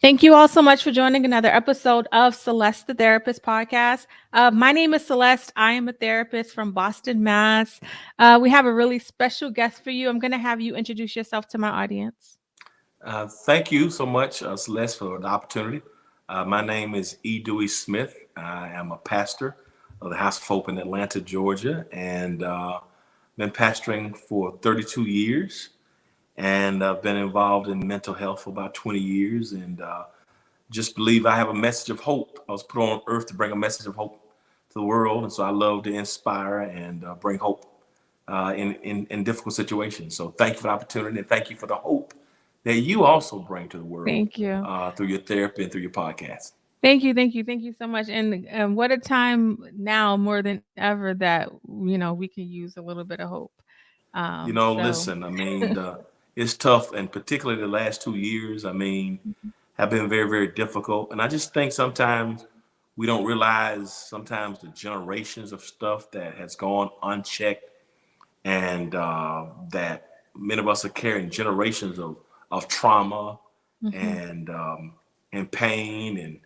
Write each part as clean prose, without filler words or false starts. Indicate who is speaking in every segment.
Speaker 1: Thank you all so much for joining another episode of Celeste the Therapist podcast. My name is Celeste. I am a therapist from Boston, Mass. We have a really special guest for you. I'm going to have you introduce yourself to my audience.
Speaker 2: Thank you so much, Celeste, for the opportunity. My name is Dewey Smith. I am a pastor of the House of Hope in Atlanta, Georgia, and been pastoring for 32 years. And I've been involved in mental health for about 20 years, and just believe I have a message of hope. I was put on earth to bring a message of hope to the world, and so I love to inspire and bring hope in difficult situations. So thank you for the opportunity, and thank you for the hope that you also bring to the world
Speaker 1: Thank you.
Speaker 2: through your therapy and through your podcast.
Speaker 1: Thank you. Thank you. Thank you so much. And what a time now more than ever that, we can use a little bit of hope. So,
Speaker 2: Listen, I mean, it's tough, and particularly the last 2 years, I mean, have been very, very difficult. And I just think sometimes we don't realize sometimes the generations of stuff that has gone unchecked, and that many of us are carrying generations of trauma
Speaker 1: mhm,
Speaker 2: and pain and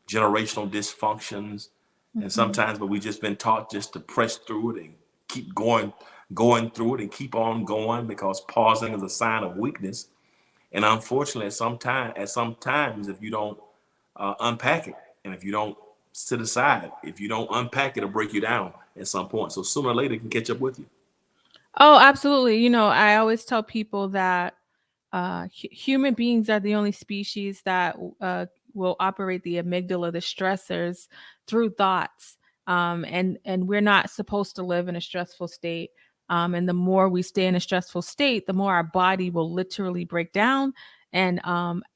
Speaker 2: generational dysfunctions. And
Speaker 1: mhm.
Speaker 2: sometimes, but we just been taught just to press through it and keep going through it and keep on going, because pausing is a sign of weakness. And unfortunately, at some times, if you don't unpack it, and if you don't sit aside, if you don't unpack it, it'll break you down at some point. So sooner or later, it can catch up with you.
Speaker 1: Oh, absolutely. I always tell people that human beings are the only species that will operate the amygdala, the stressors, through thoughts. And we're not supposed to live in a stressful state. And the more we stay in a stressful state, the more our body will literally break down. And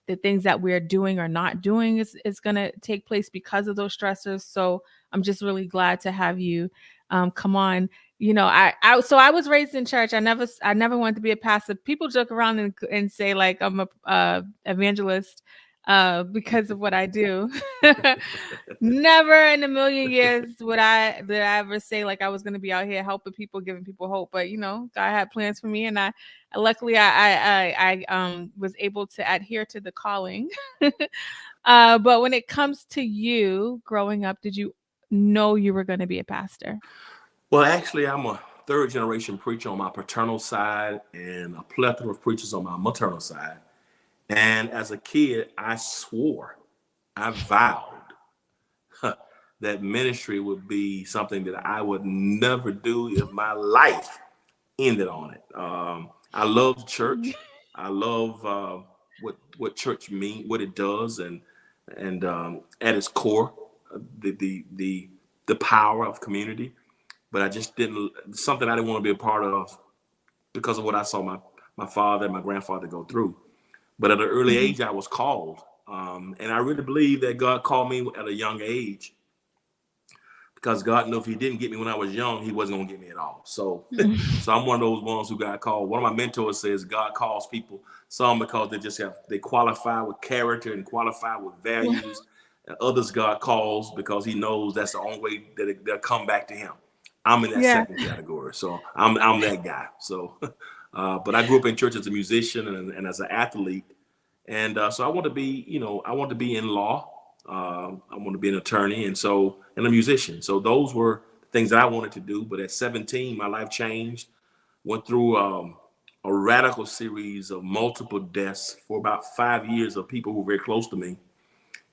Speaker 1: the things that we're doing or not doing is going to take place because of those stressors. So I'm just really glad to have you come on. I was raised in church. I never wanted to be a pastor. People joke around and say like I'm a evangelist because of what I do. Never in a million years did I ever say like I was going to be out here helping people, giving people hope. But God had plans for me, and I luckily I was able to adhere to the calling. But when it comes to you growing up, did you know you were going to be a pastor?
Speaker 2: Well, actually, I'm a third generation preacher on my paternal side and a plethora of preachers on my maternal side. And as a kid, I vowed that ministry would be something that I would never do if my life ended on it. I love church. I love what church means, what it does, and at its core, the power of community. But I just didn't something I didn't want to be a part of because of what I saw my father and my grandfather go through. But at an early
Speaker 1: Mhm.
Speaker 2: age, I was called, and I really believe that God called me at a young age, because God knew if He didn't get me when I was young, He wasn't gonna get me at all. So, so I'm one of those ones who got called. One of my mentors says God calls people some because they qualify with character and qualify with values, and others God calls because He knows that's the only way that they'll come back to Him. I'm in that
Speaker 1: Yeah.
Speaker 2: second category, so I'm that guy. So, but I grew up in church as a musician and as an athlete, and so I want to be, I want to be in law. I want to be an attorney, and a musician. So those were things that I wanted to do. But at 17, my life changed. Went through a radical series of multiple deaths for about 5 years of people who were very close to me,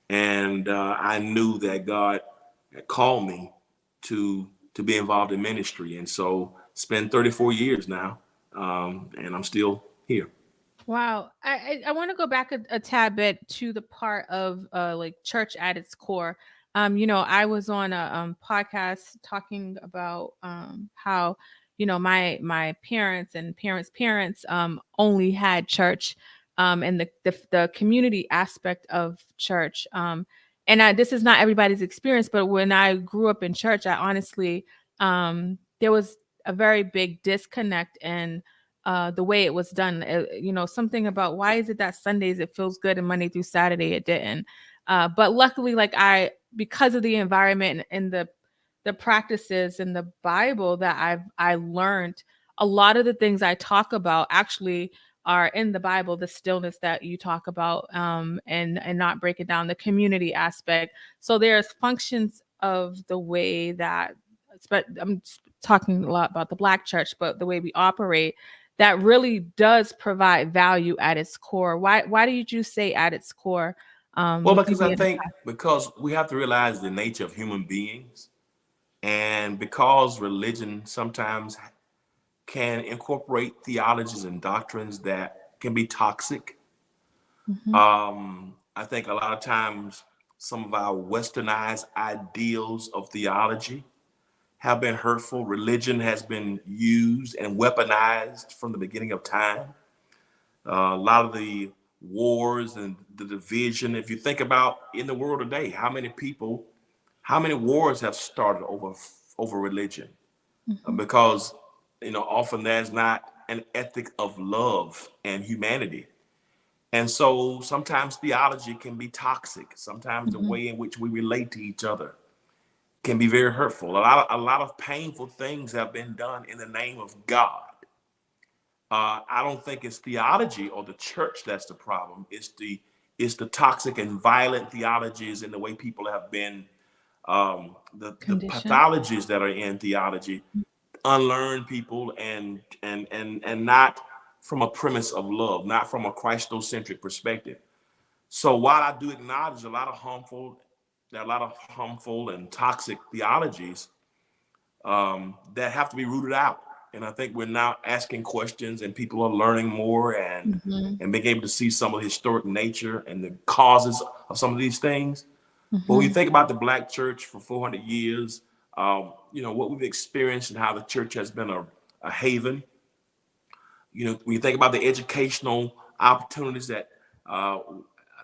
Speaker 2: and I knew that God had called me to be involved in ministry, and so it's been 34 years now, and I'm still here.
Speaker 1: Wow. I want to go back a tad bit to the part of like church at its core. I was on a podcast talking about how my parents and parents only had church and the community aspect of church. This is not everybody's experience, but when I grew up in church, I honestly there was a very big disconnect in the way it was done. Something about why is it that Sundays it feels good and Monday through Saturday it didn't. But luckily, like because of the environment and the practices in the Bible that I learned, a lot of the things I talk about actually are in the Bible, the stillness that you talk about, and not break it down, the community aspect. So there's functions of the way that, but I'm talking a lot about the Black church, but the way we operate, that really does provide value at its core. Why did you say at its core,
Speaker 2: Well,
Speaker 1: with you
Speaker 2: because I
Speaker 1: being
Speaker 2: think because we have to realize the nature of human beings, and because religion sometimes can incorporate theologies and doctrines that can be toxic.
Speaker 1: Mhm.
Speaker 2: I think a lot of times some of our westernized ideals of theology have been hurtful. Religion has been used and weaponized from the beginning of time. A lot of the wars and the division, if you think about in the world today, how many wars have started over religion?
Speaker 1: Mhm.
Speaker 2: Because often there's not an ethic of love and humanity. And so sometimes theology can be toxic. Sometimes the
Speaker 1: Mhm.
Speaker 2: way in which we relate to each other can be very hurtful. A lot of painful things have been done in the name of God. I don't think it's theology or the church that's the problem. It's the toxic and violent theologies and the way people have been, the
Speaker 1: Condition.
Speaker 2: pathologies that are in theology, unlearn people, and not from a premise of love, not from a Christocentric perspective. So while I do acknowledge there are a lot of harmful and toxic theologies that have to be rooted out. And I think we're now asking questions, and people are learning more, and
Speaker 1: Mhm.
Speaker 2: being able to see some of the historic nature and the causes of some of these things. But when you
Speaker 1: Mhm.
Speaker 2: think about the Black church for 400 years, what we've experienced and how the church has been a haven. When you think about the educational opportunities uh,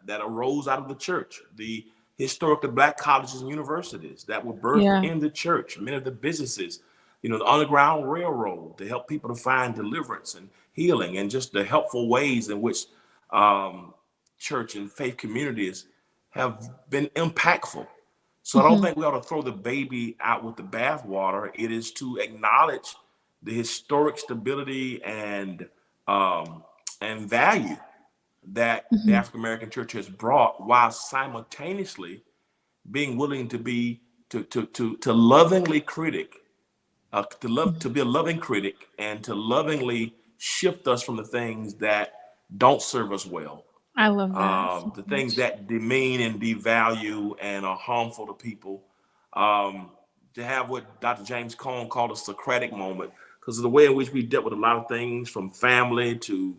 Speaker 2: that arose out of the church, the historically Black colleges and universities that were birthed
Speaker 1: Yeah.
Speaker 2: in the church, many of the businesses, the Underground Railroad to help people to find deliverance and healing, and just the helpful ways in which um, church and faith communities have been impactful. So I don't
Speaker 1: Mhm.
Speaker 2: think we ought to throw the baby out with the bathwater. It is to acknowledge the historic stability um, and value that the
Speaker 1: Mhm.
Speaker 2: African American church has brought, while simultaneously being willing to be to lovingly critic, to
Speaker 1: Mhm.
Speaker 2: be a loving critic, and to lovingly shift us from the things that don't serve us well,
Speaker 1: I love that so
Speaker 2: the things
Speaker 1: much.
Speaker 2: that demean and devalue and are harmful to people. Um, to have what Dr. James Cone called a Socratic moment, because of the way in which we dealt with a lot of things, from family to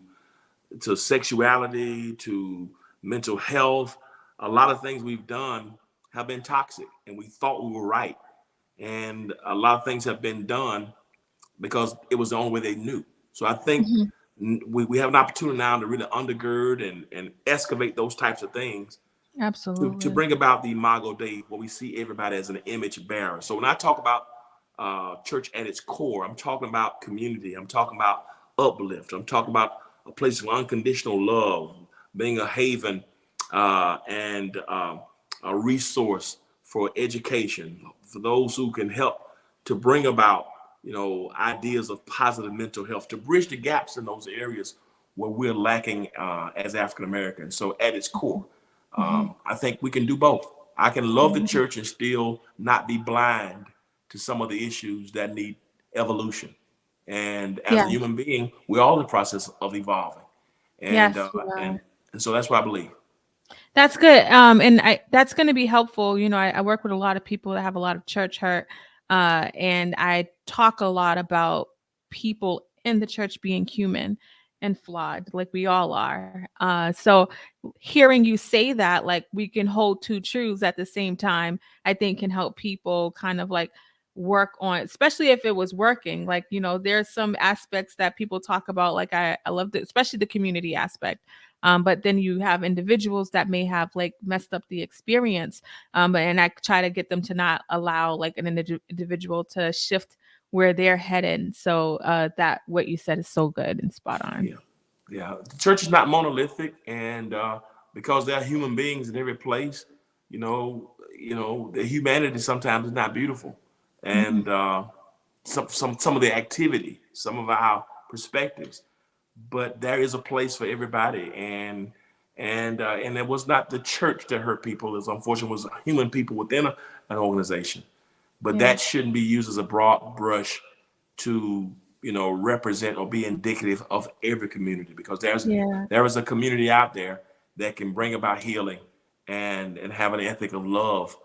Speaker 2: sexuality to mental health. A lot of things we've done have been toxic, and we thought we were right. And a lot of things have been done because it was the only way they knew. So I think
Speaker 1: Mhm.
Speaker 2: we have an opportunity now to really undergird and excavate those types of things to
Speaker 1: Absolutely.
Speaker 2: bring about the Imago Dei, where we see everybody as an image bearer. So when I talk about church at its core, I'm talking about community. I'm talking about uplift. I'm talking about a place of unconditional love, being a haven and a resource for education for those who can help to bring about, ideas of positive mental health, to bridge the gaps in those areas where we're lacking as African Americans. So at its core,
Speaker 1: Mhm.
Speaker 2: I think we can do both. I can love the
Speaker 1: Mhm.
Speaker 2: church and still not be blind to some of the issues that need evolution. And as a
Speaker 1: Yes.
Speaker 2: human being, we're all in the process of evolving. And
Speaker 1: Yes,
Speaker 2: uh,
Speaker 1: you
Speaker 2: and
Speaker 1: are.
Speaker 2: and so that's what I believe.
Speaker 1: That's good. And that's going to be helpful. I work with a lot of people that have a lot of church hurt, and I talk a lot about people in the church being human and flawed, like we all are. So hearing you say that, like we can hold two truths at the same time, I think can help people kind of like work on, especially if it was working. Like, there's some aspects that people talk about, like I love the, especially the community aspect. But then you have individuals that may have like messed up the experience. And I try to get them to not allow like an individual to shift where they're headed. So that what you said is so good and spot on.
Speaker 2: Yeah, yeah. The church is not monolithic, and because there are human beings in every place, the humanity sometimes is not beautiful,
Speaker 1: Mhm.
Speaker 2: and some of the activity, some of our perspectives. but there is a place for everybody. And it was not the church that hurt people. It's unfortunately was human people within an organization. But
Speaker 1: Yeah.
Speaker 2: that shouldn't be used as a broad brush to represent or be indicative of every community, because
Speaker 1: Yeah.
Speaker 2: there is a community out there that can bring about healing and have an ethic of love,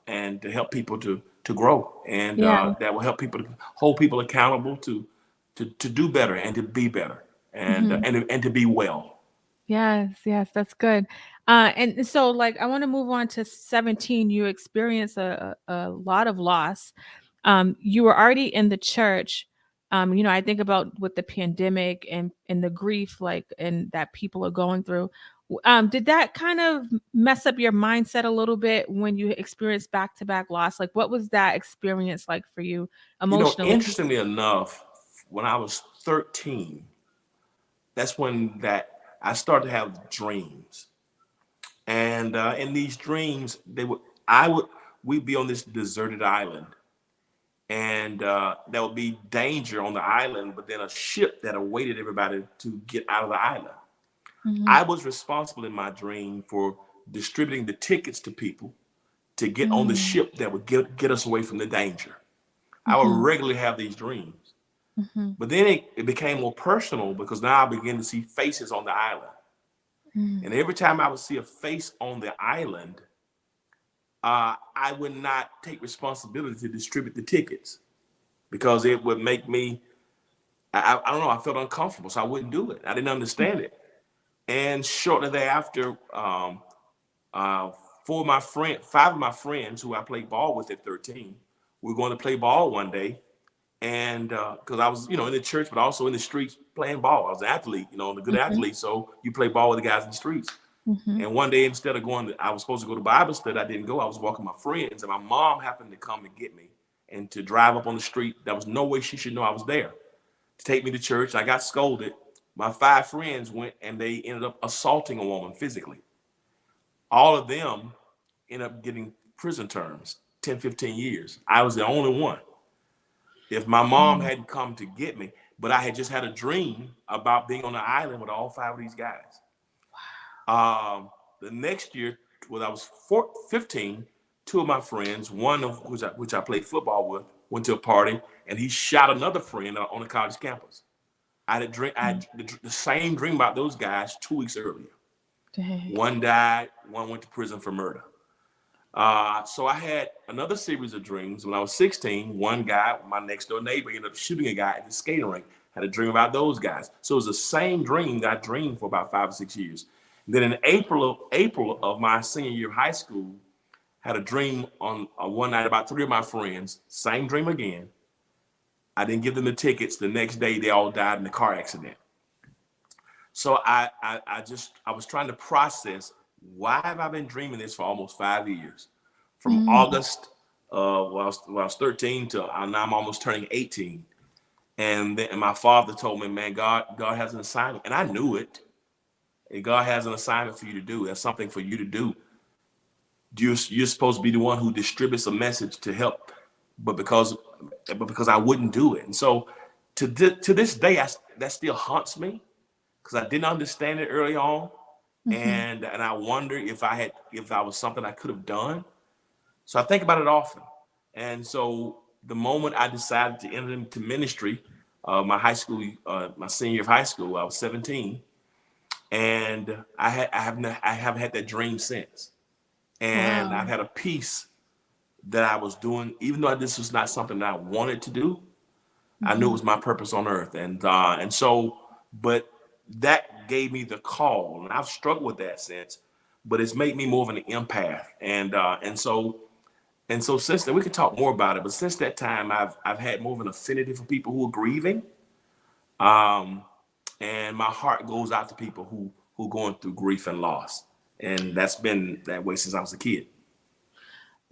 Speaker 2: and to help people to grow, and
Speaker 1: Yeah.
Speaker 2: that will help people to hold people accountable to do better and to be better,
Speaker 1: Mhm.
Speaker 2: and to be well.
Speaker 1: Yes, yes, that's good. And so, like, I want to move on to 17. You experience a lot of loss. You were already in the church. I think about with the pandemic and the grief, like, and that people are going through. Did that kind of mess up your mindset a little bit when you experienced back to back loss? Like, what was that experience like for you emotionally?
Speaker 2: Interestingly enough, when I was 13, that's when that I started to have dreams. And in these dreams, I would, we'd be on this deserted island, and there would be danger on the island, but then a ship that awaited everybody to get out of the island.
Speaker 1: Mhm.
Speaker 2: I was responsible in my dream for distributing the tickets to people to get on the
Speaker 1: Mm.
Speaker 2: ship that would get us away from the danger. I would
Speaker 1: Mhm.
Speaker 2: regularly have these dreams.
Speaker 1: Mhm.
Speaker 2: But then it became more personal, because now I began to see faces on the island.
Speaker 1: Mm.
Speaker 2: And every time I would see a face on the island, I would not take responsibility to distribute the tickets, because it would make me, I don't know, I felt uncomfortable. So I wouldn't do it. I didn't understand it. And shortly thereafter, uh, five of my friends who I played ball with at 13, we were going to play ball one day. And because I was, in the church, but also in the streets playing ball. I was an athlete, a good
Speaker 1: Mhm.
Speaker 2: athlete. So you play ball with the guys in the streets.
Speaker 1: Mhm.
Speaker 2: And one day, instead of I was supposed to go to Bible study. I didn't go. I was walking with my friends, and my mom happened to come and get me and to drive up on the street. There was no way she should know I was there, to take me to church. I got scolded. My five friends went and they ended up assaulting a woman physically. All of them ended up getting prison terms, 10, 15 years. I was the only one. If my mom
Speaker 1: Mm.
Speaker 2: hadn't come to get me, but I had just had a dream about being on the island with all five of these guys. Um, the next year, when I was 15, two of my friends, one of which I played football with, went to a party, and he shot another friend on a college campus. I had a dream. I
Speaker 1: Mm.
Speaker 2: had the same dream about those guys 2 weeks earlier.
Speaker 1: Dang.
Speaker 2: One died. One went to prison for murder. So I had another series of dreams when I was 16. One guy, my next door neighbor, ended up shooting a guy at the skating rink. Had a dream about those guys. So it was the same dream that I dreamed for about 5 or 6 years. And then in April of my senior year of high school, had a dream on one night about three of my friends. Same dream again. I didn't give them the tickets. The next day, they all died in a car accident. So I was trying to process, why have I been dreaming this for almost 5 years? From
Speaker 1: Mm.
Speaker 2: August when I was 13 to now I'm almost turning 18. And then my father told me, man, God has an assignment. And I knew it. And God has an assignment for you to do. That's something for you to do. You're supposed to be the one who distributes a message to help. But because I wouldn't do it. And so to this day, that still haunts me, because I didn't understand it early on,
Speaker 1: Mhm.
Speaker 2: and I wonder if I was something I could have done. So I think about it often. And so the moment I decided to enter into ministry, my senior year of high school, I was 17, and I haven't had that dream since. And I've
Speaker 1: Wow.
Speaker 2: had a peace that I was doing, even though this was not something that I wanted to do. I knew it
Speaker 1: Mhm.
Speaker 2: was my purpose on earth, and so, but that gave me the call, and I've struggled with that since. But it's made me more of an empath, and so since then we can talk more about it. But since that time, I've had more of an affinity for people who are grieving, um, and my heart goes out to people who are going through grief and loss, and that's been that way since I was a kid.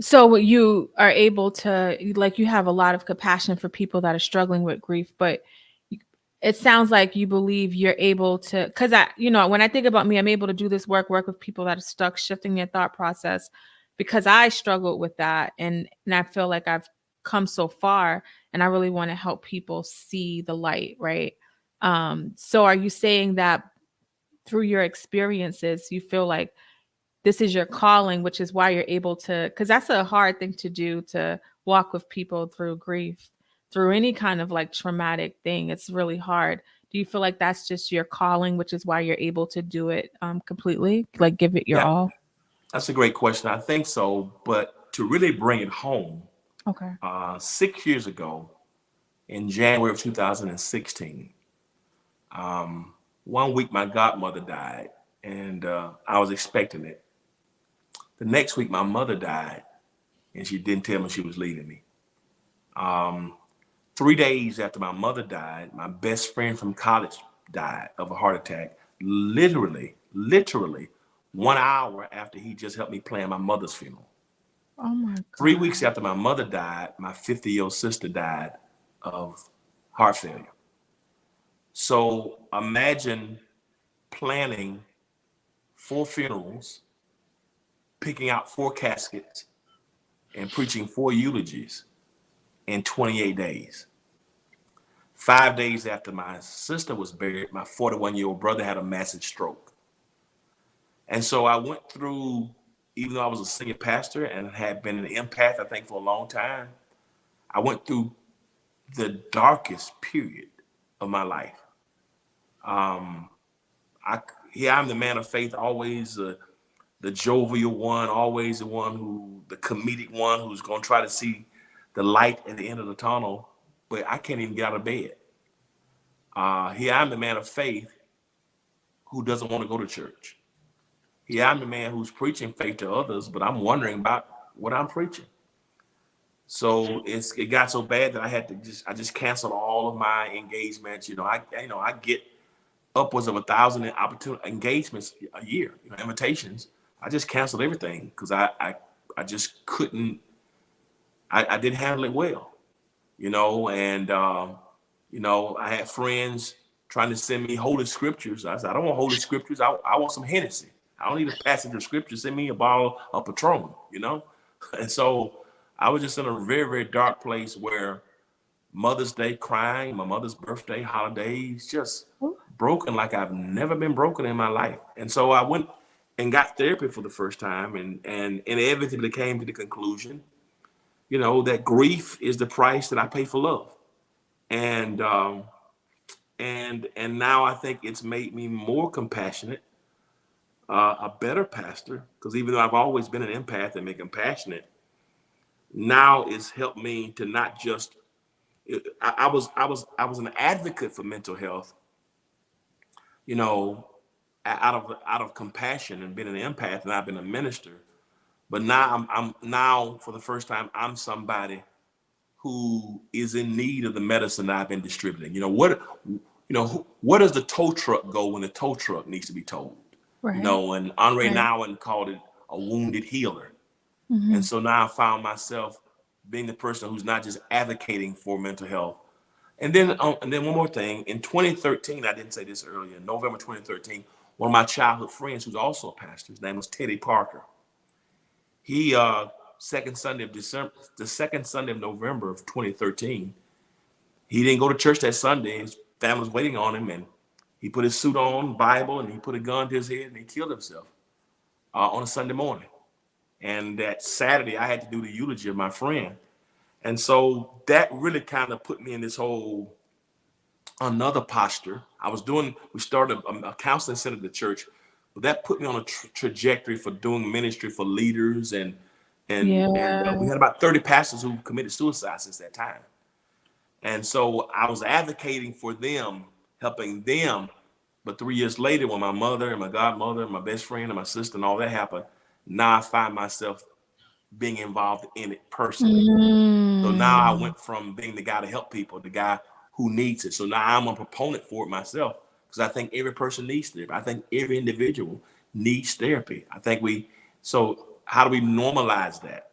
Speaker 1: So you are able to, like, you have a lot of compassion for people that are struggling with grief, but y- it sounds like you believe you're able to, because when I think about me, I'm able to do this work with people that are stuck, shifting their thought process, because I struggled with that, and I feel like I've come so far, and I really want to help people see the light, right? So are you saying that through your experiences, you feel like this is your calling, which is why you're able to, because that's a hard thing to do, to walk with people through grief, through any kind of like traumatic thing. It's really hard. Do you feel like that's just your calling, which is why you're able to do it completely, like give it your
Speaker 2: Yeah,
Speaker 1: all?
Speaker 2: that's a great question. I think so. But to really bring it home,
Speaker 1: Okay.
Speaker 2: 6 years ago, in January of 2016, one week my godmother died, and I was expecting it. The next week, my mother died, and she didn't tell me she was leaving me. 3 days after my mother died, my best friend from college died of a heart attack. Literally, 1 hour after he just helped me plan my mother's funeral.
Speaker 1: Oh my
Speaker 2: 3 weeks
Speaker 1: God.
Speaker 2: after my mother died, my 50-year-old sister died of heart failure. So imagine planning 4 funerals, picking out 4 caskets, and preaching 4 eulogies in 28 days. 5 days after my sister was buried, my 41-year-old brother had a massive stroke. And so I went through, even though I was a senior pastor and had been an empath, I think, for a long time, I went through the darkest period of my life. Um, I, Here I'm the man of faith, always the jovial one, always the one the comedic one who's going to try to see the light at the end of the tunnel, but I can't even get out of bed. Here I'm the man of faith who doesn't want to go to church. Here I'm the man who's preaching faith to others, but I'm wondering about what I'm preaching. So it got so bad that I just canceled all of my engagements. I get upwards of 1,000 opportunity engagements a year, invitations. I just canceled everything because I just couldn't. I didn't handle it well, and I had friends trying to send me holy scriptures. I said, I don't want holy scriptures. I want some Hennessy. I don't need a passage of scripture. Send me a bottle of Patron. And so I was just in a very, very dark place where Mother's Day crying, my mother's birthday, holidays, just broken like I've never been broken in my life. And so I went and got therapy for the first time and inevitably came to the conclusion, that grief is the price that I pay for love. And and now I think it's made me more compassionate, a better pastor, because even though I've always been an empath and been compassionate, now it's helped me to not just I was an advocate for mental health, you know, out of compassion and being an empath, and I've been a minister. But now I'm now for the first time I'm somebody who is in need of the medicine that I've been distributing. Where does the tow truck go when the tow truck needs to be towed?
Speaker 1: Right.
Speaker 2: And Andre
Speaker 1: Right.
Speaker 2: Nouwen called it a wounded healer. And
Speaker 1: Hmm.
Speaker 2: so now I found myself being the person who's not just advocating for mental health. And then one more thing. In 2013, I didn't say this earlier. In November 2013, one of my childhood friends, who's also a pastor, his name was Teddy Parker. He second Sunday of December, the second Sunday of November of 2013, he didn't go to church that Sunday. His family was waiting on him, and he put his suit on, Bible, and he put a gun to his head, and he killed himself on a Sunday morning. And that Saturday, I had to do the eulogy of my friend. And so that really kind of put me in this whole another posture. We started a counseling center at the church, but that put me on a trajectory for doing ministry for leaders. And
Speaker 1: Yeah.
Speaker 2: we had about 30 pastors who committed suicide since that time. And so I was advocating for them, helping them. But 3 years later, when my mother and my godmother and my best friend and my sister and all that happened, now I find myself being involved in it personally. So now I
Speaker 1: Mm.
Speaker 2: went from being the guy to help people, the guy who needs it. So now I'm a proponent for it myself because I think every person needs therapy. I think every individual needs therapy. So how do we normalize that?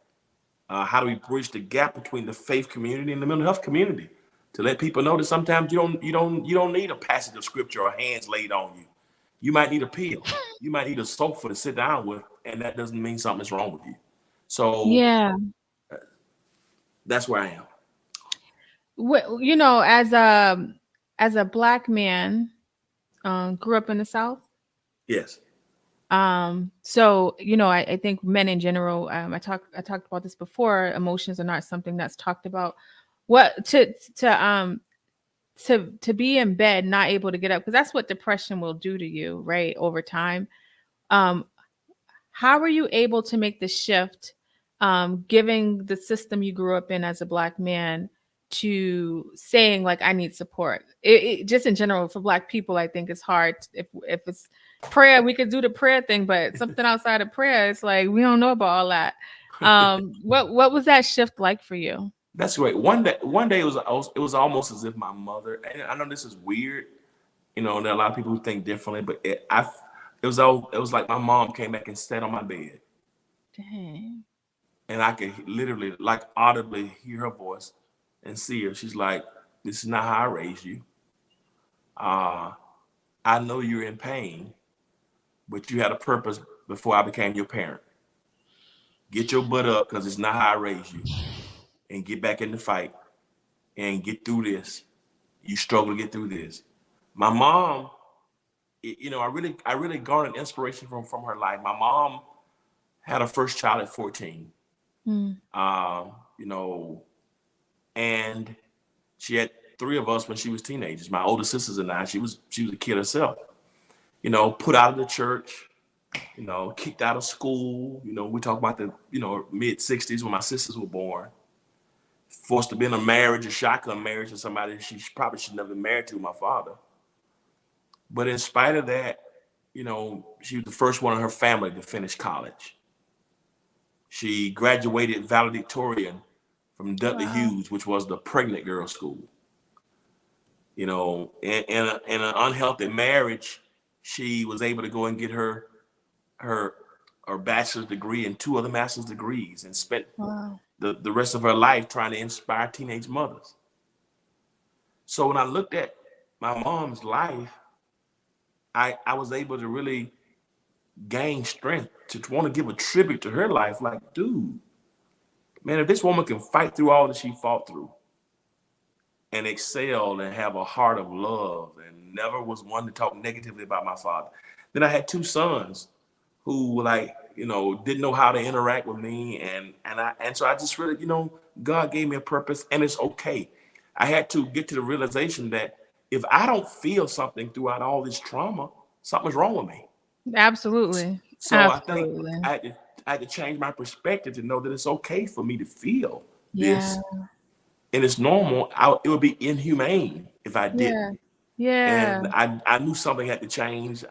Speaker 2: How do we bridge the gap between the faith community and the mental health community to let people know that sometimes you don't need a passage of scripture or hands laid on you. You might need a pill. You might need a sofa to sit down with, and that doesn't mean something's wrong with you. So
Speaker 1: Yeah.
Speaker 2: that's where I am.
Speaker 1: As as a black man, grew up in the South.
Speaker 2: Yes.
Speaker 1: So I think men in general, I talked about this before. Emotions are not something that's talked about. What to be in bed, not able to get up, because that's what depression will do to you, right? Over time. Um, how were you able to make the shift, giving the system you grew up in as a black man, to saying like I need support? Just in general for black people, I think it's hard. If it's prayer, we could do the prayer thing, but something outside of prayer, it's like we don't know about all that. What was that shift like for you?
Speaker 2: That's great. One day it was almost as if my mother. And I know this is weird, you know, and there are a lot of people who think differently, but it was like my mom came back and sat on my bed,
Speaker 1: Dang.
Speaker 2: and I could literally, like, audibly hear her voice and see her. She's like, "This is not how I raised you. Uh, I know you're in pain, but you had a purpose before I became your parent. Get your butt up because it's not how I raised you, and get back in the fight and get through this. You struggle to get through this." My mom, you know, I really garnered inspiration from her life. My mom had her first child at 14.
Speaker 1: Mm.
Speaker 2: You know, and she had three of us when she was teenagers. My older sisters and I. She was a kid herself. You know, put out of the church. You know, kicked out of school. You know, we talk about the mid-60s when my sisters were born. Forced to be in a marriage, a shotgun marriage to somebody she probably should never been married to, my father. But in spite of that, you know, she was the first one in her family to finish college. She graduated valedictorian from Dudley
Speaker 1: Wow.
Speaker 2: Hughes, which was the pregnant girls' school. You know, in an unhealthy marriage, she was able to go and get her her bachelor's degree and two other master's degrees, and spent
Speaker 1: Wow.
Speaker 2: the rest of her life trying to inspire teenage mothers. So when I looked at my mom's life, I was able to really gain strength to want to give a tribute to her life. Like, dude, man, if this woman can fight through all that she fought through and excel and have a heart of love and never was one to talk negatively about my father. Then I had two sons who, like, you know, didn't know how to interact with me, and so I just really, you know, God gave me a purpose, and it's okay. I had to get to the realization that if I don't feel something throughout all this trauma, something's wrong with me.
Speaker 1: Absolutely.
Speaker 2: So I think
Speaker 1: Absolutely.
Speaker 2: I had to change my perspective to know that it's okay for me to feel
Speaker 1: Yeah.
Speaker 2: this, and it's normal. It would be inhumane if I
Speaker 1: Yeah.
Speaker 2: didn't.
Speaker 1: Yeah.
Speaker 2: And I knew something had to change,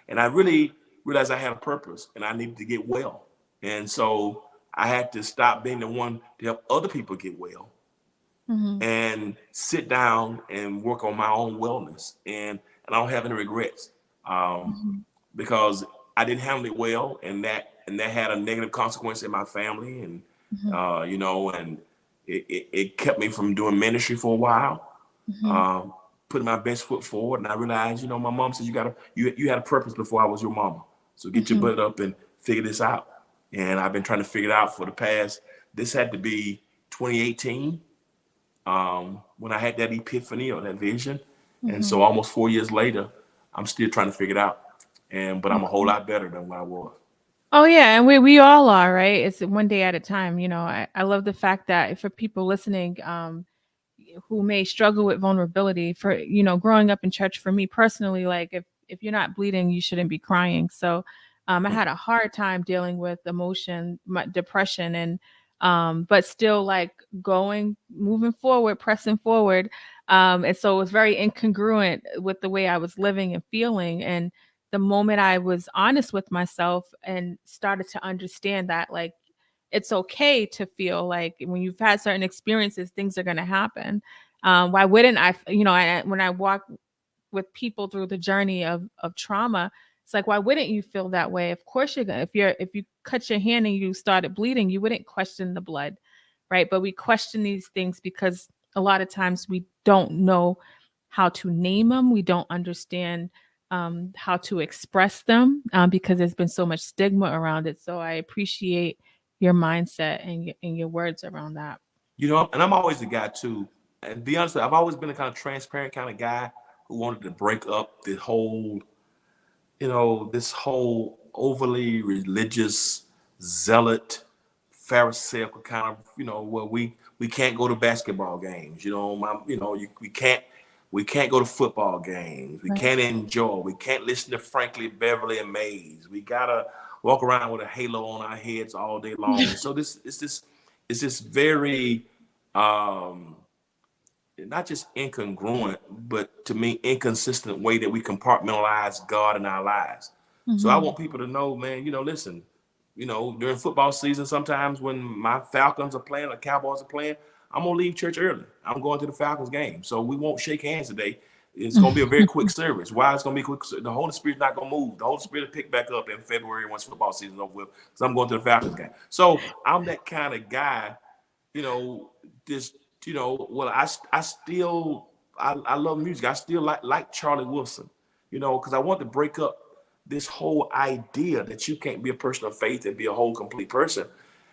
Speaker 2: and I really realized I had a purpose and I needed to get well. And so I had to stop being the one to help other people get well
Speaker 1: Mhm.
Speaker 2: and sit down and work on my own wellness. And I don't have any regrets, um,
Speaker 1: Mhm.
Speaker 2: because I didn't handle it well, and that had a negative consequence in my family, and
Speaker 1: Mhm.
Speaker 2: you know, and it kept me from doing ministry for a while,
Speaker 1: Mhm.
Speaker 2: um, putting my best foot forward. And I realized, you know, my mom said, you had a purpose before I was your mama. So get your
Speaker 1: Mhm.
Speaker 2: butt up and figure this out. And I've been trying to figure it out for the past, this had to be 2018, when I had that epiphany or that vision. And so
Speaker 1: Mhm.
Speaker 2: almost 4 years later, I'm still trying to figure it out. But I'm a whole
Speaker 1: Mhm.
Speaker 2: lot better than what I was.
Speaker 1: Oh yeah, and we all are, right? It's one day at a time. I love the fact that for people listening, who may struggle with vulnerability, for growing up in church, for me personally, like if you're not bleeding, you shouldn't be crying. So I had a hard time dealing with emotion, my depression, and but still like moving forward, pressing forward. And so it was very incongruent with the way I was living and feeling. And the moment I was honest with myself and started to understand that, like, it's okay to feel like when you've had certain experiences, things are going to happen. Why wouldn't when I walk with people through the journey of trauma, it's like, why wouldn't you feel that way? Of course you're gonna. If you cut your hand and you started bleeding, you wouldn't question the blood, right? But we question these things because a lot of times we don't know how to name them. We don't understand how to express them, because there's been so much stigma around it. So I appreciate your mindset and your words around that.
Speaker 2: You know, and I'm always the guy too. And to be honest, I've always been a kind of transparent kind of guy. who wanted to break up the whole, this whole overly religious, zealot, pharisaical kind of, where we can't go to basketball games. We can't go to football games. We
Speaker 1: Right.
Speaker 2: can't enjoy. We can't listen to Frankly Beverly and Mays. We gotta walk around with a halo on our heads all day long. And so it's this very not just incongruent, but to me, inconsistent way that we compartmentalize God in our lives. So I
Speaker 1: Hmm.
Speaker 2: want people to know, man, listen, during football season, sometimes when my Falcons are playing or Cowboys are playing, I'm going to leave church early. I'm going to the Falcons game. So we won't shake hands today. It's going to be a very quick service. Why it's going to be quick? The Holy Spirit's not going to move. The Holy Spirit will pick back up in February once football season's over with. So I'm going to the Falcons game. So I'm that kind of guy, you know, this, well, I still, I love music. I still like Charlie Wilson, because I want to break up this whole idea that you can't be a person of faith and be a whole complete person.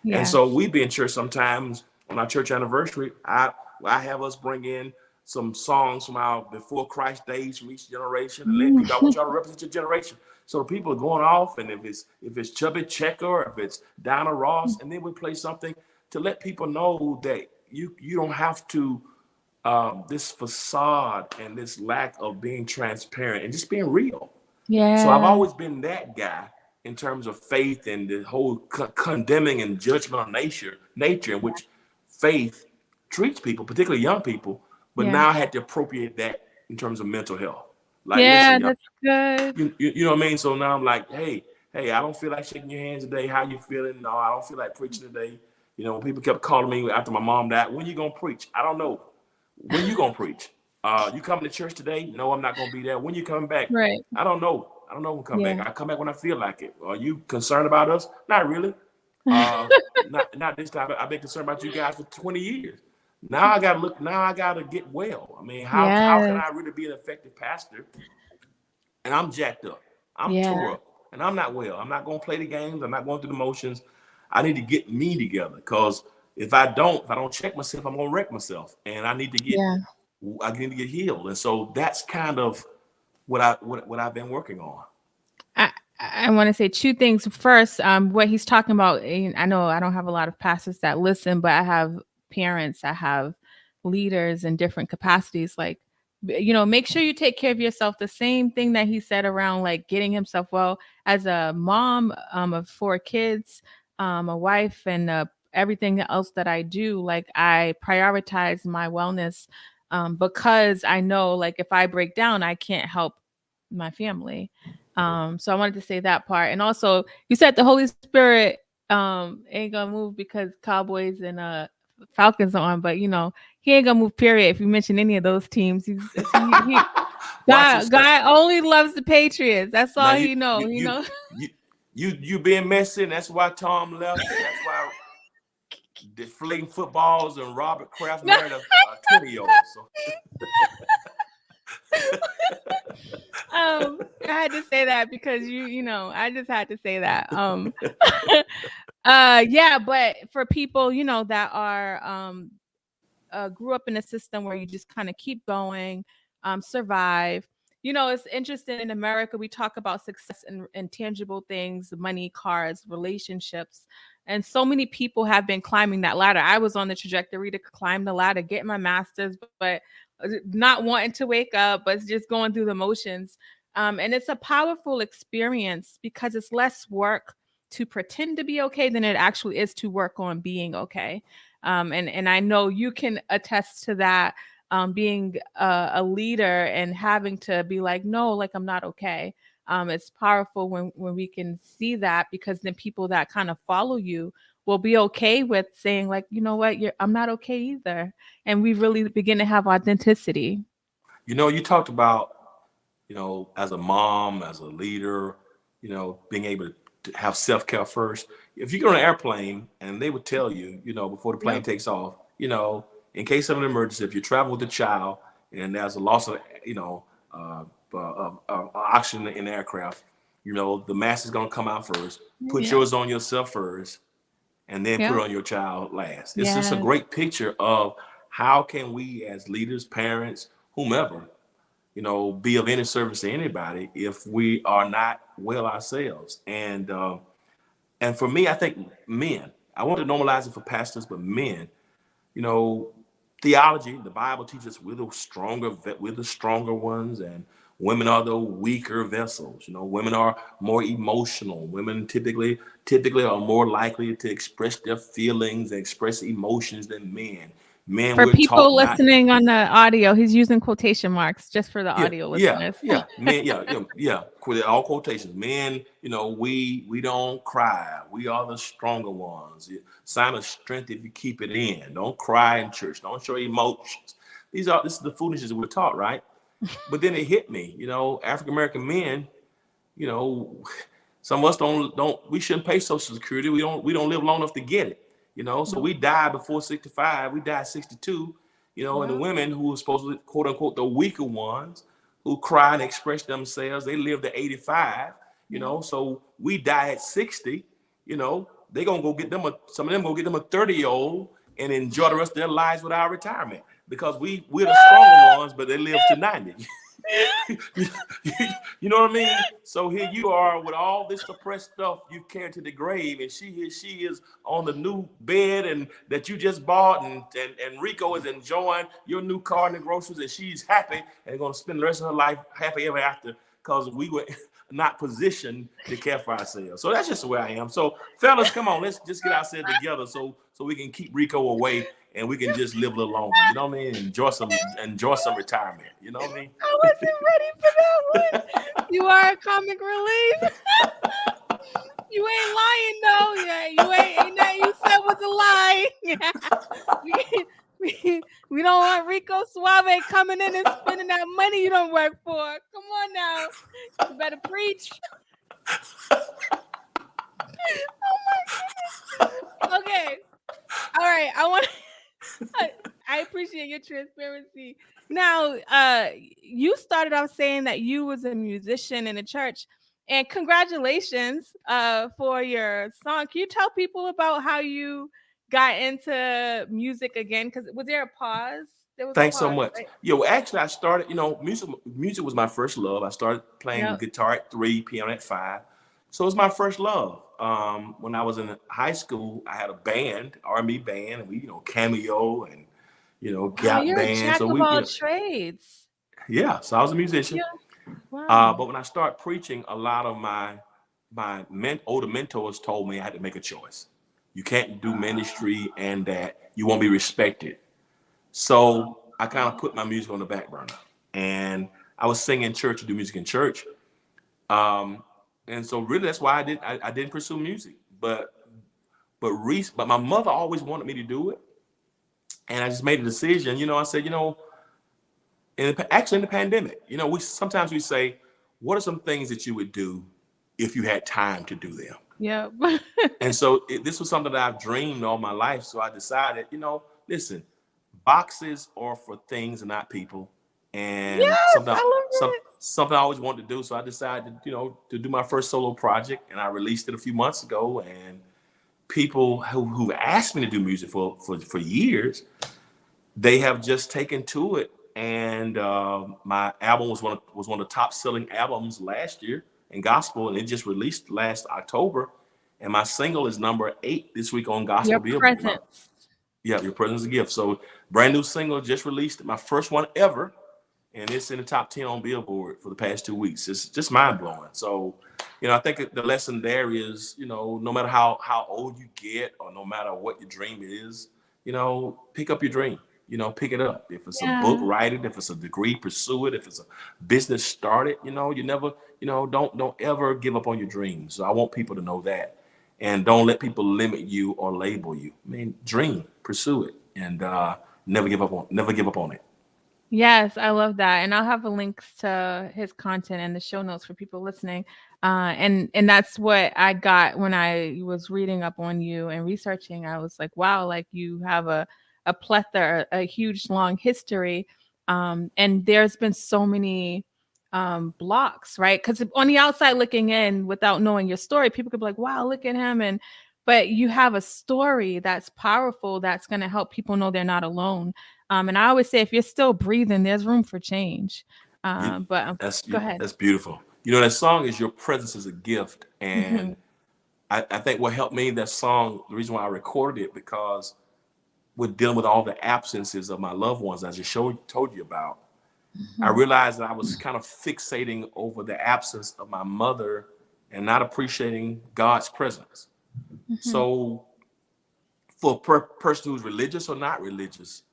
Speaker 2: And so
Speaker 1: Yes.
Speaker 2: we be in church sometimes on our church anniversary. I have us bring in some songs from our before Christ days from each generation and let people. I want y'all to represent your generation. So the people are going off, and if it's Chubby Checker, or if it's Dinah Ross, and then we play something to let people know that you don't have to this facade and this lack of being transparent and just being real. So I've
Speaker 1: Yeah.
Speaker 2: always been that guy in terms of faith and the whole condemning and judgment of nature in which faith treats people, particularly young people. But
Speaker 1: Yeah.
Speaker 2: now I had to appropriate that in terms of mental health. Like,
Speaker 1: Yeah,
Speaker 2: listen, y'all,
Speaker 1: that's good.
Speaker 2: you know what I mean? So now I'm like, hey, I don't feel like shaking your hands today. How you feeling? No, I don't feel like preaching today. When people kept calling me after my mom died, when you gonna preach? I don't know. When you gonna preach? You coming to church today? No, I'm not gonna be there. When you coming back?
Speaker 1: Right.
Speaker 2: I don't know. I don't know when to come back.
Speaker 1: Yeah.
Speaker 2: I come back when I feel like it. Are you concerned about us? Not really. Uh, not this time. I've been concerned about you guys for 20 years. Now I gotta look. Now I gotta get well. I mean, how can
Speaker 1: Yes.
Speaker 2: I really be an effective pastor? And I'm jacked up. I'm
Speaker 1: Yeah.
Speaker 2: tore up, and I'm not well. I'm not gonna play the games. I'm not going through the motions. I need to get me together because if I don't check myself, I'm gonna wreck myself, and
Speaker 1: Yeah.
Speaker 2: I need to get healed. And so that's kind of what I've been working on.
Speaker 1: I want to say two things. First, what he's talking about, and I know I don't have a lot of pastors that listen, but I have parents, I have leaders in different capacities. Like, make sure you take care of yourself. The same thing that he said around like getting himself well. As a mom of four kids, a wife, and everything else that I do, like I prioritize my wellness because I know like if I break down, I can't help my family. So I wanted to say that part. And also you said the Holy Spirit ain't gonna move because Cowboys and Falcons are on, but he ain't gonna move period if you mention any of those teams. He
Speaker 2: Watch this stuff.
Speaker 1: God only loves the Patriots. That's
Speaker 2: Now
Speaker 1: all he know,
Speaker 2: you you being messy, and that's why Tom left, and that's why deflating footballs and Robert Kraft
Speaker 1: No.
Speaker 2: married a 20-year-old. So
Speaker 1: I had to say that because I just had to say that. Yeah, but for people, that are grew up in a system where you just kind of keep going, survive. It's interesting in America, we talk about success and tangible things, money, cars, relationships. And so many people have been climbing that ladder. I was on the trajectory to climb the ladder, get my master's, but not wanting to wake up, but just going through the motions. And it's a powerful experience because it's less work to pretend to be okay than it actually is to work on being okay. And I know you can attest to that, being a leader and having to be like, no, like I'm not okay. It's powerful when we can see that, because then people that kind of follow you will be okay with saying like, you know what, I'm not okay either. And we really begin to have authenticity.
Speaker 2: you talked about as a mom, as a leader, being able to have self-care first. If you go on an airplane and they would tell you, before the plane
Speaker 1: Yep.
Speaker 2: takes off, in case of an emergency, if you travel with a child and there's a loss of, oxygen in the aircraft, the mask is going to come out first. Put
Speaker 1: Yep.
Speaker 2: yours on yourself first, and then put
Speaker 1: Yep.
Speaker 2: it on your child last. It's just a
Speaker 1: Yes.
Speaker 2: great picture of how can we as leaders, parents, whomever, be of any service to anybody if we are not well ourselves. And for me, I think men, I want to normalize it for pastors, but men, you know, theology, the Bible teaches we're the stronger ones, and women are the weaker vessels. Women are more emotional. Women typically are more likely to express their feelings and express emotions than men. Men,
Speaker 1: For
Speaker 2: we're taught
Speaker 1: people
Speaker 2: not.
Speaker 1: listening on the audio, he's using quotation marks just for the
Speaker 2: Yeah,
Speaker 1: audio
Speaker 2: yeah,
Speaker 1: listeners.
Speaker 2: yeah. Men, yeah. All quotations. Men, we don't cry. We are the stronger ones. Sign of strength if you keep it in. Don't cry in church. Don't show emotions. This is the foolishness we're taught, right? But then it hit me. African American men. You know, some of us don't we shouldn't pay Social Security. We don't live long enough to get it. So we die before 65. We die at 62. And the
Speaker 1: Wow.
Speaker 2: women who are supposed to quote unquote the weaker ones who cry and express themselves, they live to 85. So we die at 60. They gonna go get them some of them go get them a 30-year-old and enjoy the rest of their lives without retirement because we're the stronger ones, but they live to 90. you, you know what I mean? So here you are with all this suppressed stuff you carried to the grave, and she is on the new bed and that you just bought, and Rico is enjoying your new car and the groceries, and she's happy and gonna spend the rest of her life happy ever after because we were not positioned to care for ourselves. So that's just the way I am. So fellas, come on, let's just get ourselves together so we can keep Rico away and we can just live a little longer. You know what I mean? Enjoy some retirement. You know what I mean?
Speaker 1: I wasn't ready for that one. You are a comic relief. You ain't lying though. Yeah, ain't that you said was a lie. we don't want Rico Suave coming in and spending that money you don't work for. Come on now. You better preach. Oh my goodness. Okay. All right. I appreciate your transparency. Now, you started off saying that you was a musician in a church, and congratulations for your song. Can you tell people about how you got into music again? Because was there a pause? There was a
Speaker 2: Thanks so
Speaker 1: pause,
Speaker 2: much.
Speaker 1: right?
Speaker 2: Actually, I started. Music was my first love. I started playing
Speaker 1: Yep.
Speaker 2: guitar at 3, piano at 5. So it was my first love. When I was in high school, I had a band, R&B band, and we, cameo and
Speaker 1: Wow,
Speaker 2: gap
Speaker 1: you're a
Speaker 2: band.
Speaker 1: jack
Speaker 2: So
Speaker 1: of
Speaker 2: we,
Speaker 1: all trades.
Speaker 2: yeah. So I was a musician.
Speaker 1: Yeah. Wow.
Speaker 2: But when I started preaching, a lot of my older mentors told me I had to make a choice. You can't do ministry and that you won't be respected. So I kind of put my music on the back burner, and I was singing in church, do music in church. And so really that's why I didn't pursue music. But my mother always wanted me to do it, and I just made a decision. I said, actually in the pandemic, we sometimes say, what are some things that you would do if you had time to do them?
Speaker 1: Yep.
Speaker 2: And so this was something that I've dreamed all my life. So I decided, listen, boxes are for things and not people. And
Speaker 1: Yes,
Speaker 2: something,
Speaker 1: I love it.
Speaker 2: something I always wanted to do. So I decided, to do my first solo project, and I released it a few months ago. And people who've asked me to do music for years, they have just taken to it. And my album was one of the top selling albums last year in gospel, and it just released last October. And my single is number 8 this week on Gospel
Speaker 1: Your
Speaker 2: Billboard.
Speaker 1: presence.
Speaker 2: Yeah, Your Presence is a Gift. So brand new single just released, my first one ever, and it's in the top 10 on Billboard for the past 2 weeks. It's just mind blowing. So, I think the lesson there is, no matter how old you get or no matter what your dream is, pick up your dream. Pick it up. If it's a book,
Speaker 1: Yeah.
Speaker 2: write it. If it's a degree, pursue it. If it's a business, start it. You never, don't ever give up on your dreams. So I want people to know that. And don't let people limit you or label you. I mean, dream, pursue it, and never give up on it.
Speaker 1: Yes, I love that, and I'll have the links to his content in the show notes for people listening. And that's what I got when I was reading up on you and researching. I was like, wow, like you have a plethora, a huge long history, and there's been so many blocks, right? Because on the outside looking in, without knowing your story, people could be like, wow, look at him, and but you have a story that's powerful that's going to help people know they're not alone. And I always say, if you're still breathing, there's room for change.
Speaker 2: You,
Speaker 1: But go ahead.
Speaker 2: that's beautiful. You know, that song is Your Presence is a Gift. And
Speaker 1: Hmm.
Speaker 2: I think what helped me, that song, the reason why I recorded it, because we're dealing with all the absences of my loved ones, as I told you about. I
Speaker 1: Hmm.
Speaker 2: realized that I was kind of fixating over the absence of my mother and not appreciating God's presence.
Speaker 1: Hmm.
Speaker 2: So, for a person who's religious or not religious,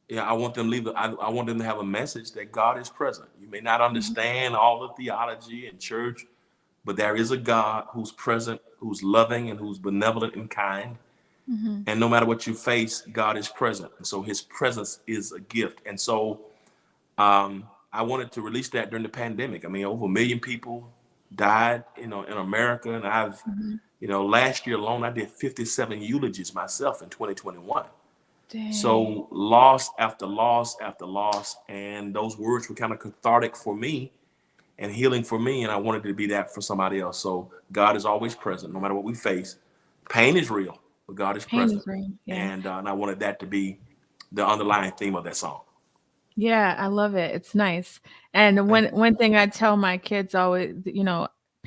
Speaker 2: yeah, I want them to I want them to have a message that God is present. You may not
Speaker 1: Hmm.
Speaker 2: understand all the theology and church, but there is a God who's present, who's loving, and who's benevolent and kind.
Speaker 1: Hmm.
Speaker 2: And no matter what you face, God is present. And so His presence is a gift. And so I wanted to release that during the pandemic. I mean, over 1 million people died, in America, and
Speaker 1: Hmm.
Speaker 2: last year alone, I did 57 eulogies myself in 2021.
Speaker 1: Dang.
Speaker 2: So loss after loss after loss, and those words were kind of cathartic for me and healing for me, and I wanted to be that for somebody else. So God is always present, no matter what we face. Pain is real, but God is
Speaker 1: Pain
Speaker 2: present,
Speaker 1: is real. Yeah.
Speaker 2: and I wanted that to be the underlying theme of that song.
Speaker 1: Yeah, I love it. It's nice. And
Speaker 2: Thank
Speaker 1: one thing I tell my kids always,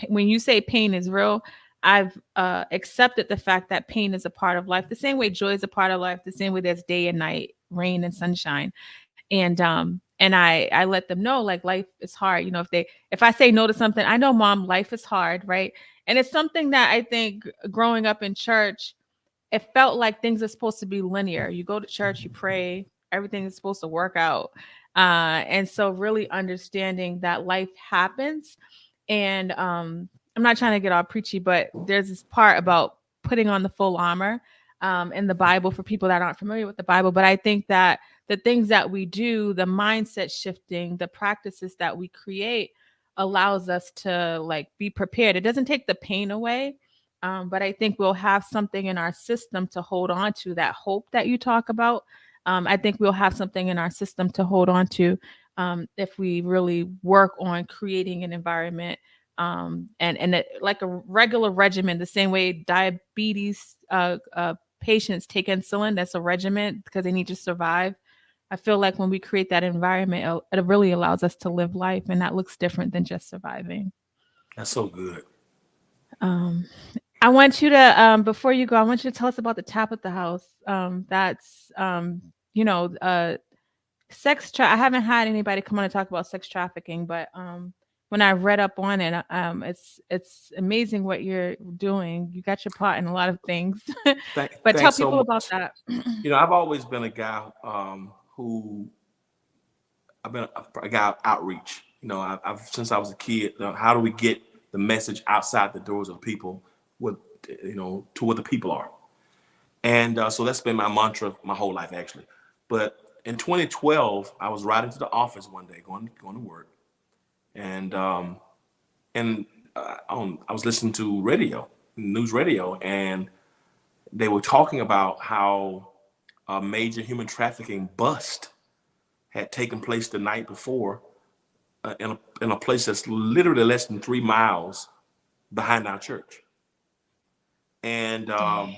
Speaker 1: when you say pain is real, I've accepted the fact that pain is a part of life, the same way joy is a part of life, the same way there's day and night, rain and sunshine. And I let them know like life is hard. If I say no to something, I know, mom, life is hard, right? And it's something that I think growing up in church, it felt like things are supposed to be linear. You go to church, you pray, everything is supposed to work out. And so really understanding that life happens. And I'm not trying to get all preachy, but there's this part about putting on the full armor in the Bible for people that aren't familiar with the Bible. But I think that the things that we do, the mindset shifting, the practices that we create allows us to like be prepared. It doesn't take the pain away, but I think we'll have something in our system to hold on to, that hope that you talk about. I think we'll have something in our system to hold on to if we really work on creating an environment like a regular regimen, the same way diabetes patients take insulin. That's a regimen because they need to survive. I feel like when we create that environment, it really allows us to live life, and that looks different than just surviving.
Speaker 2: That's so good.
Speaker 1: Um, I want you to, before you go, I want you to tell us about the Tabitha House. That's, you know, uh, I haven't had anybody come on and talk about sex trafficking, but when I read up on it, it's amazing what you're doing. You got your part in a lot of things, but tell
Speaker 2: Thanks so
Speaker 1: people about
Speaker 2: much.
Speaker 1: that.
Speaker 2: I've always been a guy who I've been a guy of outreach. I've since I was a kid. How do we get the message outside the doors of people, with to where the people are? And so that's been my mantra my whole life, actually. But in 2012, I was riding to the office one day, going to work, and I was listening to news radio, and they were talking about how a major human trafficking bust had taken place the night before in a place that's literally less than 3 miles behind our church. And
Speaker 1: Dang.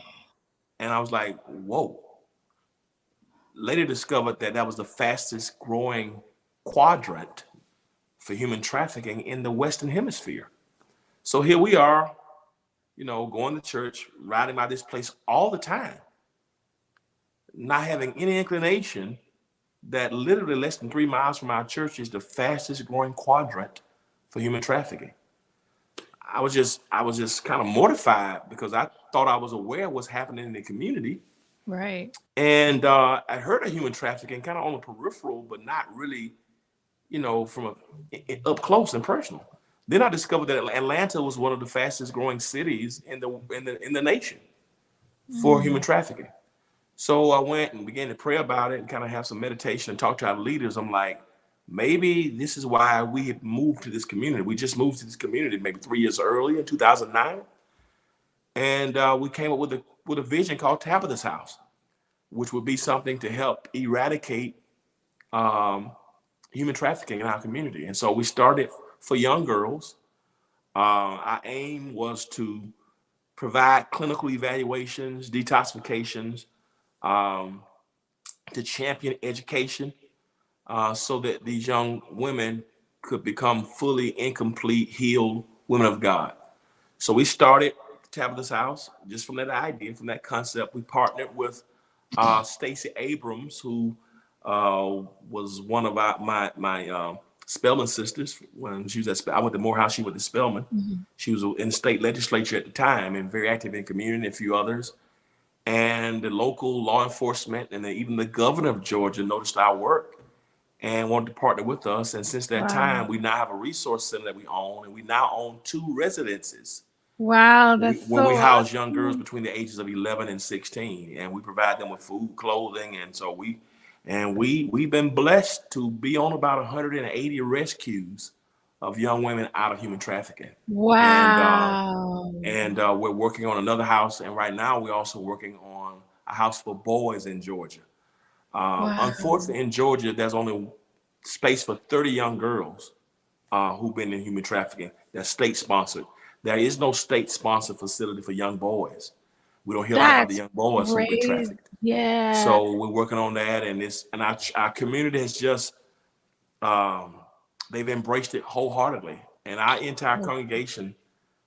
Speaker 2: and I was like, whoa. Later discovered that that was the fastest growing quadrant for human trafficking in the Western Hemisphere. So here we are, going to church, riding by this place all the time, not having any inclination that literally less than 3 miles from our church is the fastest growing quadrant for human trafficking. I was just kind of mortified because I thought I was aware of what's happening in the community.
Speaker 1: Right.
Speaker 2: And I heard of human trafficking kind of on the peripheral, but not really, from up close and personal. Then I discovered that Atlanta was one of the fastest growing cities in the nation for human
Speaker 1: Mm.
Speaker 2: trafficking. So I went and began to pray about it and kind of have some meditation and talk to our leaders. I'm like, maybe this is why we had moved to this community. We just moved to this community maybe 3 years early in 2009, and we came up with a vision called Tabithas House, which would be something to help eradicate um, human trafficking in our community. And so we started for young girls. Our aim was to provide clinical evaluations, detoxifications, um, to champion education so that these young women could become fully incomplete, healed women of God. So we started Tabithas House just from that idea, from that concept. We partnered with Stacey Abrams, who was one of my Spelman sisters when she was at. I went to Morehouse. She went to Spelman.
Speaker 1: Mhm.
Speaker 2: She was in the state legislature at the time and very active in community, and a few others. And the local law enforcement and even the governor of Georgia noticed our work and wanted to partner with us. And since that
Speaker 1: Wow.
Speaker 2: time, we now have a resource center that we own, and we now own 2 residences
Speaker 1: Wow, that's
Speaker 2: where we
Speaker 1: so
Speaker 2: house young girls
Speaker 1: awesome.
Speaker 2: between the ages of 11 and 16, and we provide them with food, clothing, and so we've been blessed to be on about 180 rescues of young women out of human trafficking, and
Speaker 1: Wow.
Speaker 2: we're working on another house, and right now we're also working on a house for boys in Georgia.
Speaker 1: Wow.
Speaker 2: Unfortunately, in Georgia, there's only space for 30 young girls who've been in human trafficking. That's state sponsored. There is no state sponsored facility for young boys. We don't hear a lot about the
Speaker 1: That's
Speaker 2: young boys who've been
Speaker 1: great.
Speaker 2: trafficked.
Speaker 1: Yeah.
Speaker 2: So we're working on that, and our community has just um, they've embraced it wholeheartedly, and our entire congregation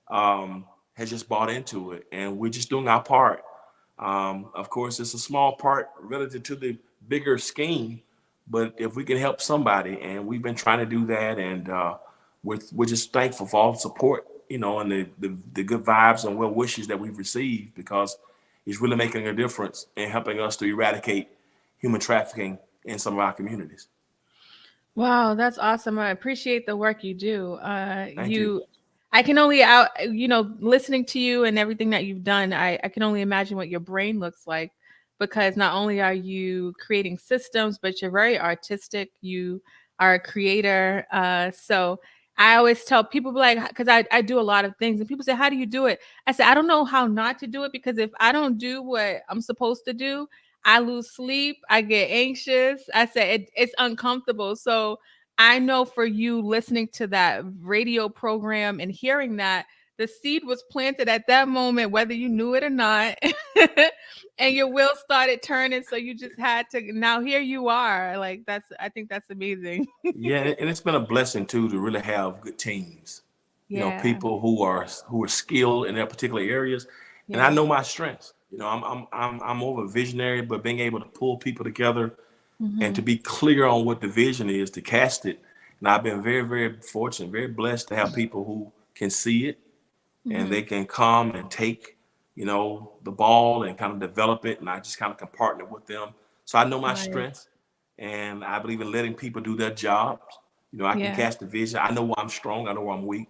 Speaker 2: has just bought into it, and we're just doing our part. Of course, it's a small part relative to the bigger scheme, but if we can help somebody, and we've been trying to do that, and we're just thankful for all the support, and the good vibes and well wishes that we've received, because it's really making a difference in helping us to eradicate human trafficking in some of our communities.
Speaker 1: Wow, that's awesome. I appreciate the work you do.
Speaker 2: Thank you.
Speaker 1: I can only listening to you and everything that you've done, I can only imagine what your brain looks like, because not only are you creating systems, but you're very artistic. You are a creator. So I always tell people, like, because I do a lot of things, and people say, how do you do it? I say, I don't know how not to do it, because if I don't do what I'm supposed to do, I lose sleep, I get anxious. I say it's uncomfortable. So I know for you listening to that radio program and hearing that, the seed was planted at that moment, whether you knew it or not. And your wheel started turning. So you just had to, now here you are. Like, I think that's amazing.
Speaker 2: Yeah, and it's been a blessing too to really have good teams.
Speaker 1: Yeah.
Speaker 2: People who are skilled in their particular areas, and I
Speaker 1: Yeah.
Speaker 2: know my strengths. I'm more of a visionary, but being able to pull people together and to
Speaker 1: Hmm.
Speaker 2: be clear on what the vision is, to cast it. And I've been very, very fortunate, very blessed to have people who can see it, and
Speaker 1: Hmm.
Speaker 2: they can come and take, the ball and kind of develop it. And I just kind of can partner with them. So I know my
Speaker 1: Right.
Speaker 2: strengths, and I believe in letting people do their jobs. I can
Speaker 1: Yeah.
Speaker 2: cast the vision. I know where I'm strong. I know where I'm weak.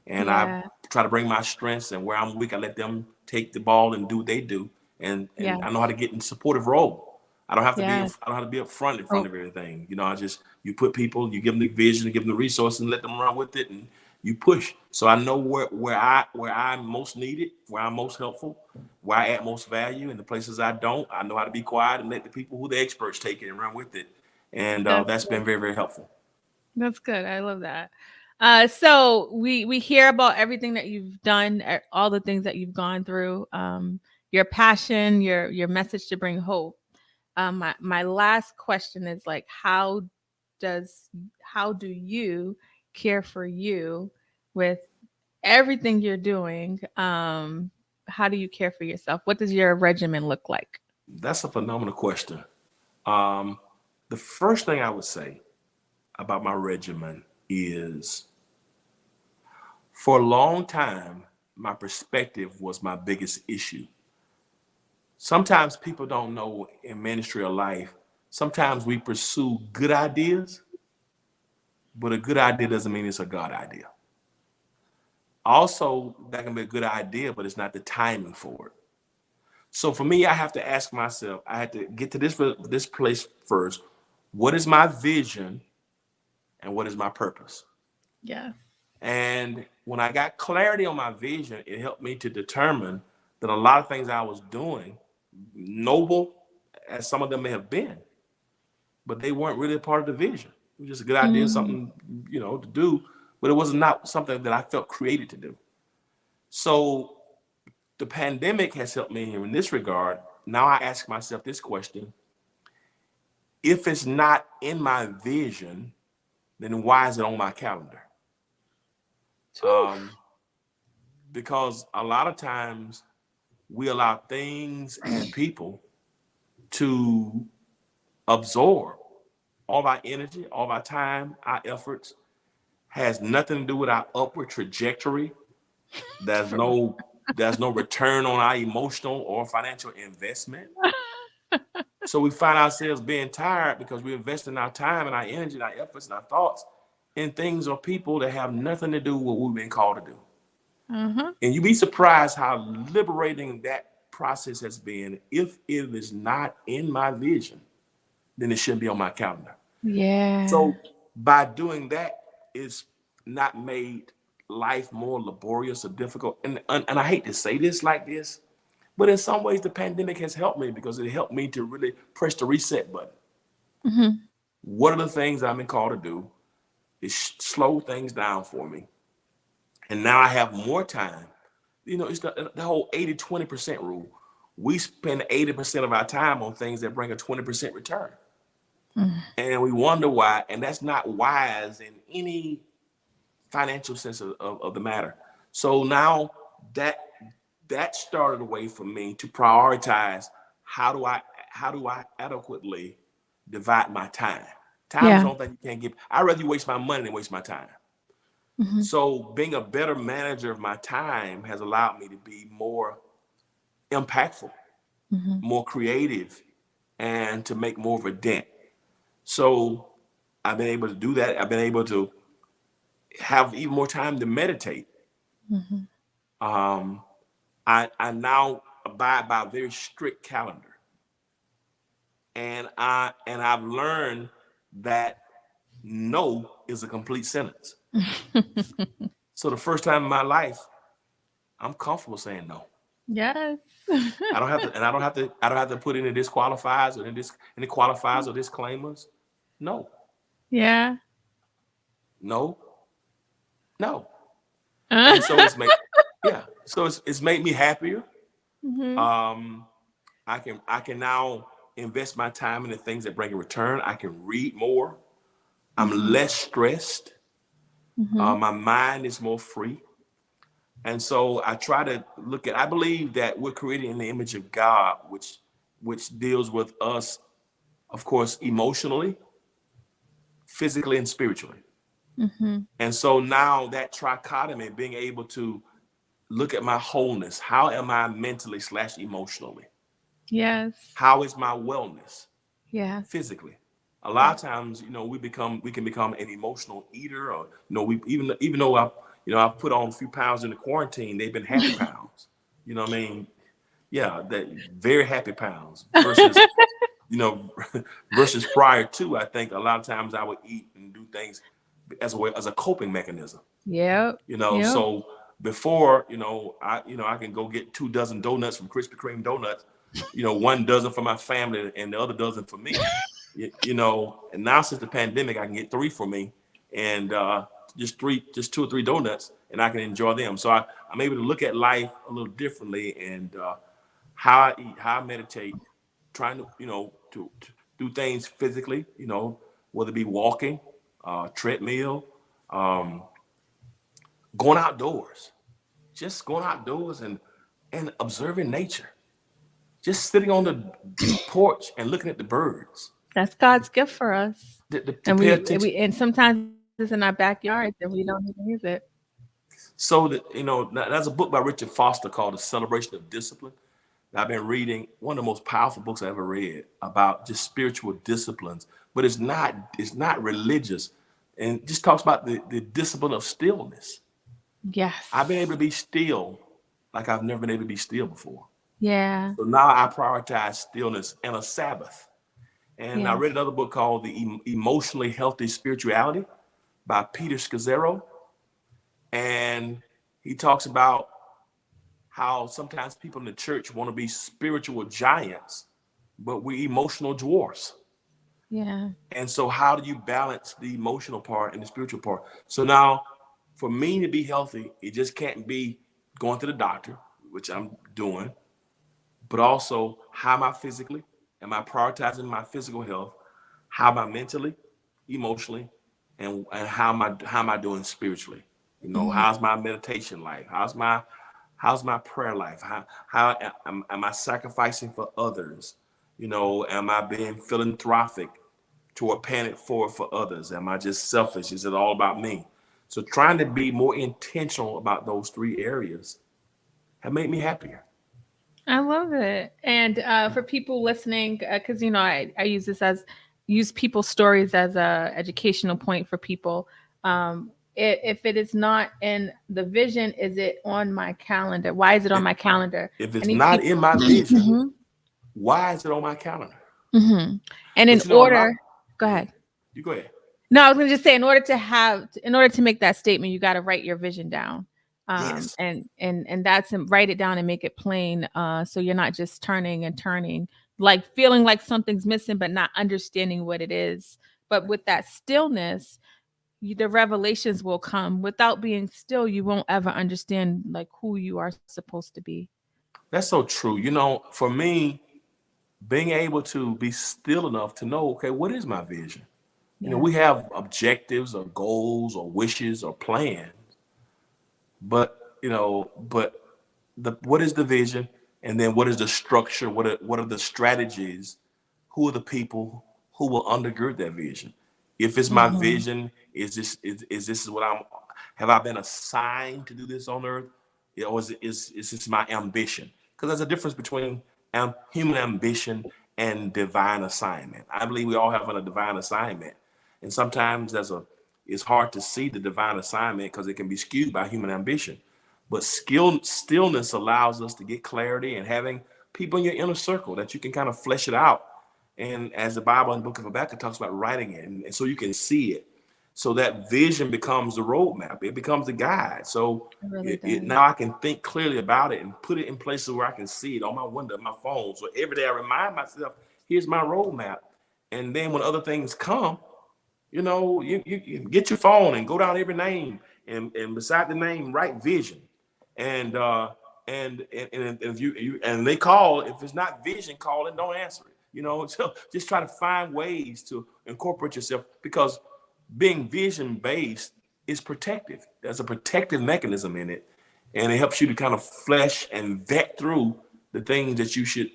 Speaker 2: And I
Speaker 1: Yeah.
Speaker 2: try to bring my strengths, and where I'm weak, I let them take the ball and do what they do. And I know
Speaker 1: Yes.
Speaker 2: how to get in supportive role. I don't have to be I
Speaker 1: Yes.
Speaker 2: don't have to be up front in front
Speaker 1: Oh,
Speaker 2: of everything. I just you put people, you give them the vision, you give them the resources, and let them run with it, and you push. So I know where I'm most needed, where I'm most helpful, where I add most value, and the places I don't, I know how to be quiet and let the people who the experts take it and run with it. And
Speaker 1: that's
Speaker 2: that's been very, very helpful.
Speaker 1: That's good. I love that. So we hear about everything that you've done, all the things that you've gone through, your passion, your message to bring hope. My last question is, like, does how do you care for you with everything you're doing? How do you care for yourself? What does your regimen look like?
Speaker 2: That's a phenomenal question. Um, the first thing I would say about my regimen is, for a long time, my perspective was my biggest issue. Sometimes people don't know in ministry or life, sometimes we pursue good ideas, but a good idea doesn't mean it's a God idea. Also, that can be a good idea, but it's not the timing for it. So for me, I have to ask myself, I had to get to this place first. What is my vision and what is my purpose?
Speaker 1: Yeah.
Speaker 2: And when I got clarity on my vision, it helped me to determine that a lot of things I was doing, noble as some of them may have been, but they weren't really a part of the vision. It was just a good idea,
Speaker 1: Mm,
Speaker 2: something, to do, but it was not something that I felt created to do. So the pandemic has helped me in this regard. Now I ask myself this question: if it's not in my vision, then why is it on my calendar?
Speaker 1: Oof.
Speaker 2: Because a lot of times we allow things and people to absorb all of our energy, all of our time, our efforts. Has nothing to do with our upward trajectory. There's
Speaker 1: For real.
Speaker 2: no there's no return on our emotional or financial investment. So we find ourselves being tired because we're investing our time and our energy and our efforts and our thoughts in things or people that have nothing to do with what we've been called to do.
Speaker 1: Uh-huh.
Speaker 2: And you'd be surprised how liberating that process has been. If it is not in my vision, then it shouldn't be on my calendar.
Speaker 1: Yeah.
Speaker 2: So by doing that, it's not made life more laborious or difficult. And I hate to say this like this, but in some ways the pandemic has helped me because it helped me to really press the reset button.
Speaker 1: Hmm.
Speaker 2: One of the things I've been called to do is slow things down for me. And now I have more time. It's the whole 80-20% rule. We spend 80% of our time on things that bring a 20% return. And we wonder why. And that's not wise in any financial sense of the matter. So now that that started a way for me to prioritize how do I adequately divide my time. Time is
Speaker 1: Yeah.
Speaker 2: the only thing you can't give. I'd rather you waste my money than waste my time.
Speaker 1: Hmm.
Speaker 2: So being a better manager of my time has allowed me to be more impactful,
Speaker 1: Hmm.
Speaker 2: more creative, and to make more of a dent. So I've been able to do that. I've been able to have even more time to meditate.
Speaker 1: Hmm.
Speaker 2: Um, I now abide by a very strict calendar, and I've learned that no is a complete sentence. So the first time in my life, I'm comfortable saying no.
Speaker 1: Yes.
Speaker 2: I don't have to, and I don't have to put any qualifiers or disclaimers. No,
Speaker 1: Yeah.
Speaker 2: no, no.
Speaker 1: Uh,
Speaker 2: And so yeah. So it's made me happier.
Speaker 1: hmm.
Speaker 2: Um, I can now invest my time in the things that bring a return. I can read more. I'm
Speaker 1: Hmm.
Speaker 2: less stressed.
Speaker 1: Hmm.
Speaker 2: My mind is more free. And so I try to look at. I believe that we're created in the image of God, which deals with us, of course, emotionally, physically, and spiritually.
Speaker 1: Hmm.
Speaker 2: And so now that trichotomy, being able to look at my wholeness. How am I mentally / emotionally?
Speaker 1: Yes.
Speaker 2: How is my wellness
Speaker 1: Yes.
Speaker 2: physically? A lot
Speaker 1: Yes.
Speaker 2: of times, we can become an emotional eater, or we even though I've put on a few pounds in the quarantine, they've been happy pounds. You know what I mean? Yeah, that very happy pounds versus you know versus prior to. I think a lot of times I would eat and do things as a coping mechanism.
Speaker 1: Yep. Yep.
Speaker 2: So before, I can go get 2 dozen donuts from Krispy Kreme donuts, 1 dozen for my family and the other dozen for me. And now since the pandemic, I can get 3 for me, and just 2 or 3 donuts, and I can enjoy them. So I'm able to look at life a little differently, and how I eat, how I meditate, trying to to do things physically, whether it be walking, treadmill, um, going outdoors, just going outdoors and observing nature, just sitting on the porch and looking at the birds,
Speaker 1: That's God's gift for us.
Speaker 2: to
Speaker 1: And
Speaker 2: pay
Speaker 1: we
Speaker 2: attention.
Speaker 1: and sometimes it's in our backyards and we don't even use it.
Speaker 2: So that there's a book by Richard Foster called The Celebration of Discipline that I've been reading. One of the most powerful books I ever read about just spiritual disciplines, but it's not religious, and just talks about the discipline of stillness. I've been able
Speaker 1: Yes.
Speaker 2: to be still like I've never been able to be still before.
Speaker 1: Yeah.
Speaker 2: So now I prioritize stillness and a Sabbath. And I
Speaker 1: Yes.
Speaker 2: read another book called The Emotionally Healthy Spirituality by Peter Scazzaro. And he talks about how sometimes people in the church want to be spiritual giants, but we're emotional dwarfs.
Speaker 1: Yeah.
Speaker 2: And so, how do you balance the emotional part and the spiritual part? So now, for me to be healthy, it just can't be going to the doctor, which I'm doing, but also how am I physically? Am I prioritizing my physical health? How am I mentally, emotionally, and how am I doing spiritually? You know,
Speaker 1: Mhm.
Speaker 2: how's my meditation life? How's my prayer life? How am I sacrificing for others? You know, am I being philanthropic toward paying it forward for others? Am I just selfish? Is it all about me? So trying to be more intentional about those three areas have made me happier.
Speaker 1: I love it. And for people listening, because I use use people's stories as a educational point for people. If it is not in the vision, is it on my calendar? Why is it on
Speaker 2: If,
Speaker 1: my calendar?
Speaker 2: if
Speaker 1: I
Speaker 2: it's
Speaker 1: need
Speaker 2: not in
Speaker 1: people.
Speaker 2: my vision,
Speaker 1: Mhm,
Speaker 2: why is it on my calendar?
Speaker 1: mhm. And in
Speaker 2: But you know, a
Speaker 1: order,
Speaker 2: lot.
Speaker 1: go
Speaker 2: Go ahead.
Speaker 1: ahead.
Speaker 2: You go ahead.
Speaker 1: No, I was gonna just say, in order to make that statement, you got to write your vision down,
Speaker 2: Yes.
Speaker 1: and that's write it down and make it plain, so you're not just turning and turning, like feeling like something's missing, but not understanding what it is. But with that stillness, the revelations will come. Without being still, you won't ever understand like who you are supposed to be.
Speaker 2: That's so true. You know, for me, being able to be still enough to know, okay, what is my vision? You know,
Speaker 1: Yes.
Speaker 2: we have objectives or goals or wishes or plans, but but the what is the vision, and then what is the structure? What are the strategies? Who are the people who will undergird that vision? If it's my
Speaker 1: Mhm.
Speaker 2: vision, is this what I'm? Have I been assigned to do this on earth, or is this my ambition? Because there's a difference between human ambition and divine assignment. I believe we all have a divine assignment, and sometimes it's hard to see the divine assignment because it can be skewed by human ambition. But stillness allows us to get clarity, and having people in your inner circle that you can kind of flesh it out. And as the Bible in the book of Habakkuk talks about, writing it, and so you can see it. So that vision becomes the roadmap. It becomes the guide. So
Speaker 1: It really does.
Speaker 2: now I can think clearly about it and put it in places where I can see it on my window, my phone. So every day I remind myself, here's my roadmap. And then when other things come, you get your phone and go down every name, and beside the name write vision. And and if you and they call, if it's not vision calling, don't answer it. So just try to find ways to incorporate yourself, because being vision based is protective. There's a protective mechanism in it, and it helps you to kind of flesh and vet through the things that you should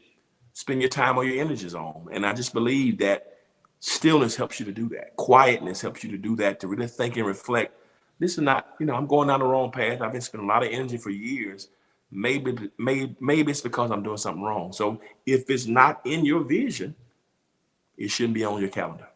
Speaker 2: spend your time or your energies on. And I just believe that stillness helps you to do that. Quietness helps you to do that, to really think and reflect. This is not, I'm going down the wrong path. I've been spending a lot of energy for years. Maybe it's because I'm doing something wrong. So if it's not in your vision, it shouldn't be on your calendar.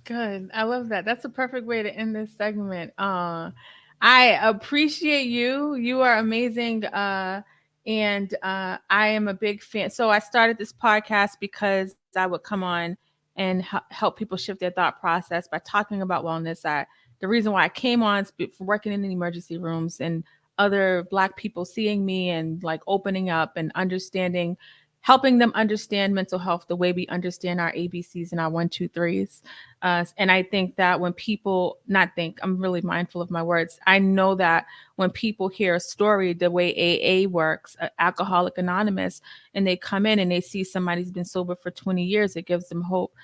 Speaker 1: Good. I love that. That's a perfect way to end this segment. I appreciate you. You are amazing. And I am a big fan. So I started this podcast because I would come on and help people shift their thought process by talking about wellness. The reason why I came on is for working in the emergency rooms and other Black people seeing me and like opening up and understanding, helping them understand mental health the way we understand our ABCs and our one, two, threes. And I think that when people, not think, I'm really mindful of my words. I know that when people hear a story, the way AA works, Alcoholic Anonymous, and they come in and they see somebody's been sober for 20 years, it gives them hope.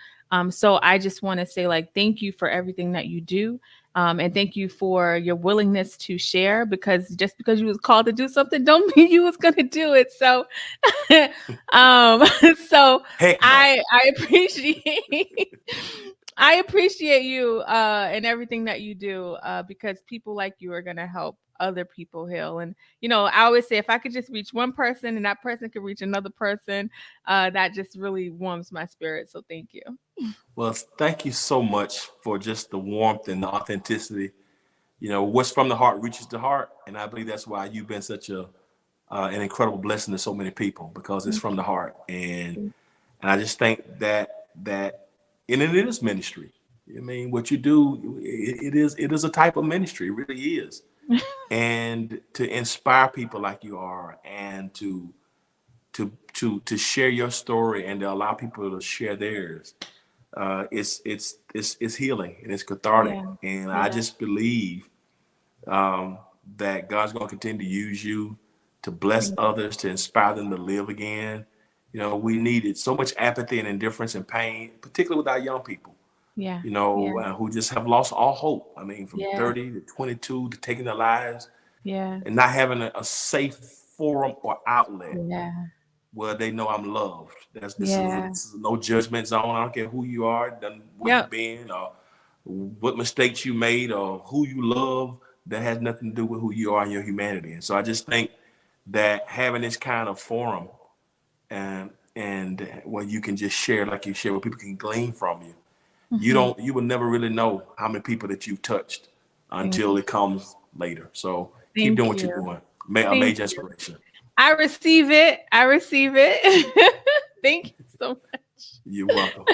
Speaker 1: So I just want to say, like, thank you for everything that you do. And thank you for your willingness to share, because just because you was called to do something don't mean you was going to do it. So, um, so
Speaker 2: Heck no.
Speaker 1: I appreciate I appreciate you and everything that you do, because people like you are going to help other people heal. And, I always say if I could just reach one person and that person could reach another person, that just really warms my spirit. So thank you.
Speaker 2: Well, thank you so much for just the warmth and the authenticity. What's from the heart reaches the heart, and I believe that's why you've been such an incredible blessing to so many people, because it's
Speaker 1: Thank
Speaker 2: from the heart. And
Speaker 1: you.
Speaker 2: I just think that and it is ministry. I mean, what you do, it is a type of ministry. It really is. And to inspire people like you are, and to share your story, and to allow people to share theirs, it's healing, and it's cathartic.
Speaker 1: Yeah.
Speaker 2: And I
Speaker 1: Yeah.
Speaker 2: just believe um, that God's going to continue to use you to bless
Speaker 1: Thank
Speaker 2: others, to inspire them to live again. We needed so much apathy and indifference and pain, particularly with our young people.
Speaker 1: Yeah.
Speaker 2: you
Speaker 1: Yeah.
Speaker 2: know, who just have lost all hope. I mean, from
Speaker 1: Yeah.
Speaker 2: 30 to 22 to taking their lives
Speaker 1: Yeah.
Speaker 2: and not having a safe forum or outlet
Speaker 1: Yeah.
Speaker 2: where they know I'm loved.
Speaker 1: Yeah.
Speaker 2: This is no judgment zone. I don't care who you are, where you
Speaker 1: Yep.
Speaker 2: been, or what mistakes you made, or who you love. That has nothing to do with who you are and your humanity. And so I just think that having this kind of forum and where you can just share like you share, where people can glean from you.
Speaker 1: Hmm.
Speaker 2: You will never really know how many people that you've touched
Speaker 1: Thank
Speaker 2: until
Speaker 1: you.
Speaker 2: it comes later. So keep doing
Speaker 1: Thank
Speaker 2: what you're
Speaker 1: you.
Speaker 2: doing. A
Speaker 1: Thank
Speaker 2: major
Speaker 1: you.
Speaker 2: inspiration.
Speaker 1: I receive it. I receive it. Thank you so much.
Speaker 2: You're welcome.